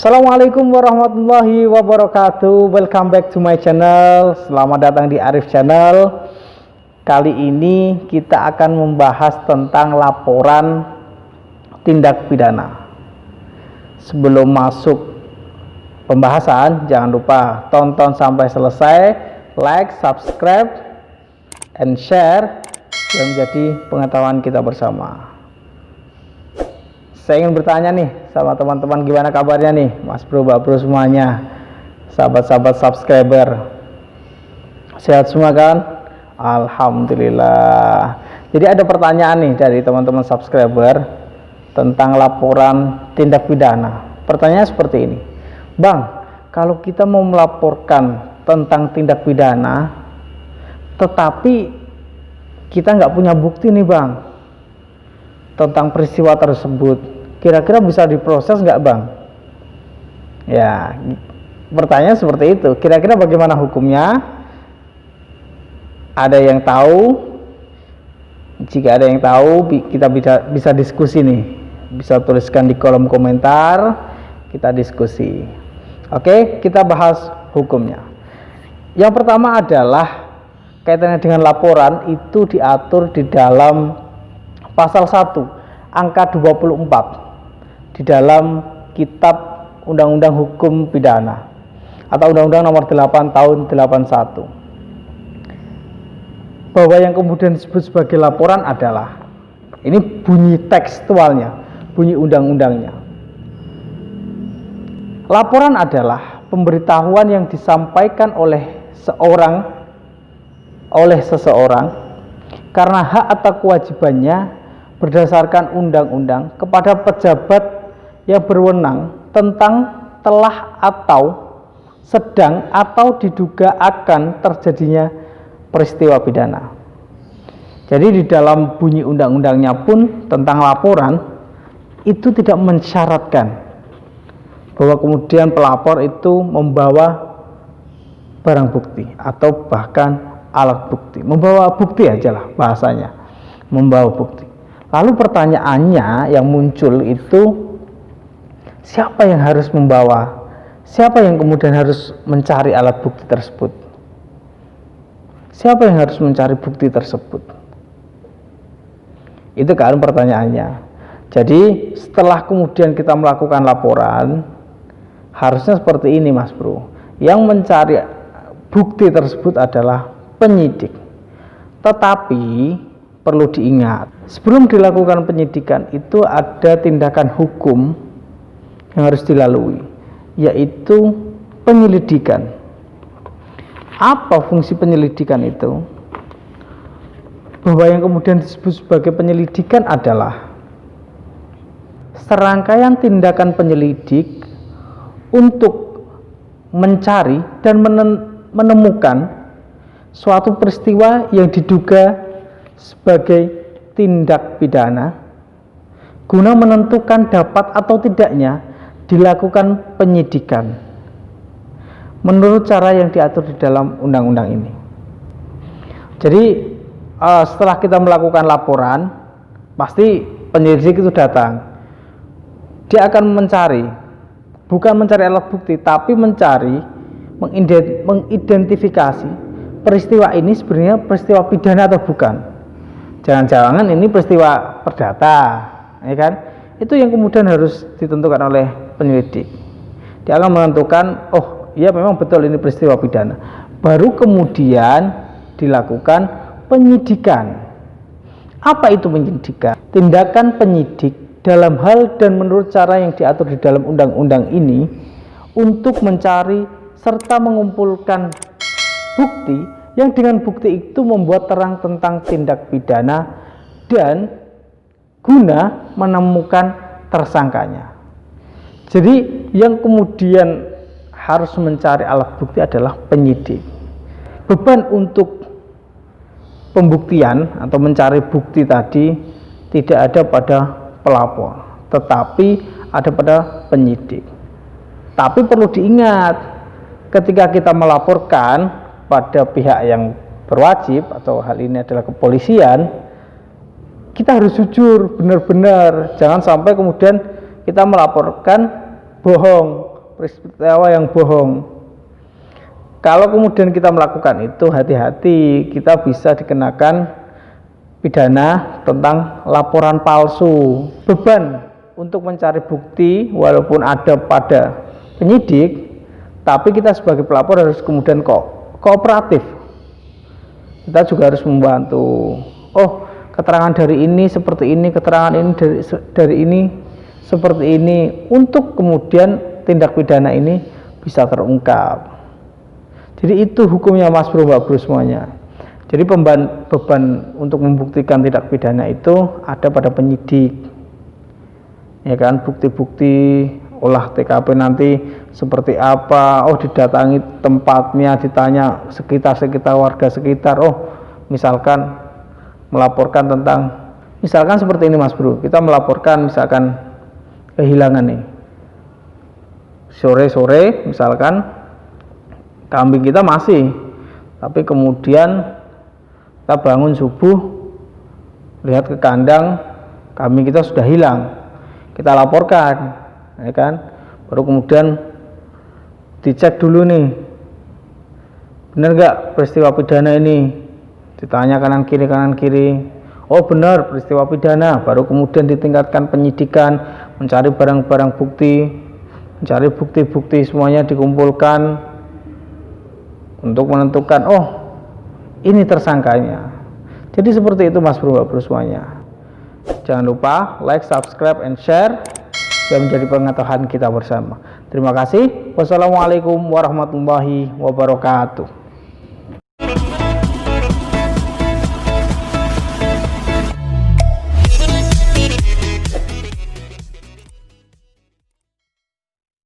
Assalamualaikum warahmatullahi wabarakatuh. Welcome back to my channel. Selamat datang di Arif Channel. Kali ini kita akan membahas tentang laporan tindak pidana. Sebelum masuk pembahasan, jangan lupa tonton sampai selesai, like, subscribe, and share yang menjadi pengetahuan kita bersama. Saya ingin bertanya nih sama teman-teman, gimana kabarnya nih Mas Bro, Mbak Bro semuanya, sahabat-sahabat subscriber, sehat semua kan? Alhamdulillah. Jadi ada pertanyaan nih dari teman-teman subscriber tentang laporan tindak pidana. Pertanyaannya seperti ini, Bang, kalau kita mau melaporkan tentang tindak pidana tetapi kita nggak punya bukti nih Bang tentang peristiwa tersebut, kira-kira bisa diproses nggak Bang? Ya, pertanyaan seperti itu. Kira-kira bagaimana hukumnya? Ada yang tahu? Jika ada yang tahu, kita bisa diskusi nih. Bisa tuliskan di kolom komentar, kita diskusi. Oke, kita bahas hukumnya. Yang pertama adalah kaitannya dengan laporan, itu diatur di dalam pasal 1 angka 24 di dalam Kitab Undang-Undang Hukum Pidana atau Undang-Undang Nomor 8 Tahun 81, bahwa yang kemudian disebut sebagai laporan adalah, ini bunyi tekstualnya, bunyi undang-undangnya. Laporan adalah pemberitahuan yang disampaikan oleh seseorang karena hak atau kewajibannya berdasarkan undang-undang kepada pejabat yang berwenang tentang telah atau sedang atau diduga akan terjadinya peristiwa pidana. Jadi di dalam bunyi undang-undangnya pun tentang laporan itu tidak mensyaratkan bahwa kemudian pelapor itu membawa barang bukti atau bahkan alat bukti, membawa bukti aja lah bahasanya, membawa bukti. Lalu pertanyaannya yang muncul itu, siapa yang harus membawa? Siapa yang kemudian harus mencari alat bukti tersebut? Siapa yang harus mencari bukti tersebut? Itu kan pertanyaannya. Jadi setelah kemudian kita melakukan laporan, harusnya seperti ini Mas Bro. Yang mencari bukti tersebut adalah penyidik. Tetapi perlu diingat, sebelum dilakukan penyidikan itu ada tindakan hukum yang harus dilalui, yaitu penyelidikan. Apa fungsi penyelidikan itu? Bahwa yang kemudian disebut sebagai penyelidikan adalah serangkaian tindakan penyelidik untuk mencari dan menemukan suatu peristiwa yang diduga sebagai tindak pidana guna menentukan dapat atau tidaknya dilakukan penyidikan menurut cara yang diatur di dalam undang-undang ini. Jadi setelah kita melakukan laporan, pasti penyidik itu datang. Dia akan mencari, bukan mencari alat bukti, tapi mencari, mengidentifikasi peristiwa ini sebenarnya peristiwa pidana atau bukan. Jangan-jangan ini peristiwa perdata, ya kan? Itu yang kemudian harus ditentukan oleh penyelidik. Dia akan menentukan, oh iya memang betul ini peristiwa pidana. Baru kemudian dilakukan penyidikan. Apa itu penyidikan? Tindakan penyidik dalam hal dan menurut cara yang diatur di dalam undang-undang ini untuk mencari serta mengumpulkan bukti yang dengan bukti itu membuat terang tentang tindak pidana dan guna menemukan tersangkanya. Jadi yang kemudian harus mencari alat bukti adalah penyidik. Beban untuk pembuktian atau mencari bukti tadi tidak ada pada pelapor, tetapi ada pada penyidik. Tapi perlu diingat, ketika kita melaporkan pada pihak yang berwajib atau hal ini adalah kepolisian, kita harus jujur, benar-benar. Jangan sampai kemudian kita melaporkan bohong peristiwa yang bohong. Kalau kemudian kita melakukan itu, hati-hati, kita bisa dikenakan pidana tentang laporan palsu. Beban untuk mencari bukti walaupun ada pada penyidik, tapi kita sebagai pelapor harus kemudian kooperatif. Kita juga harus membantu. Oh, keterangan dari ini seperti ini, keterangan ini dari ini seperti ini, untuk kemudian tindak pidana ini bisa terungkap. Jadi itu hukumnya Mas Bro, Mbak Bro semuanya. Jadi beban untuk membuktikan tindak pidana itu ada pada penyidik, ya kan. Bukti-bukti olah TKP nanti seperti apa, oh didatangi tempatnya, ditanya sekitar warga sekitar, oh misalkan melaporkan tentang, misalkan seperti ini Mas Bro, kita melaporkan misalkan kehilangan nih, sore-sore misalkan kambing kita masih, tapi kemudian kita bangun subuh, lihat ke kandang, kambing kita sudah hilang, kita laporkan, ya kan. Baru kemudian dicek dulu nih, benar nggak peristiwa pidana ini, ditanya kanan kiri, oh benar peristiwa pidana. Baru kemudian ditingkatkan penyidikan, mencari barang-barang bukti, mencari bukti-bukti, semuanya dikumpulkan untuk menentukan, oh ini tersangkanya. Jadi seperti itu Mas Bro, Mbak Bro semuanya. Jangan lupa like, subscribe, and share supaya menjadi pengetahuan kita bersama. Terima kasih. Wassalamualaikum warahmatullahi wabarakatuh.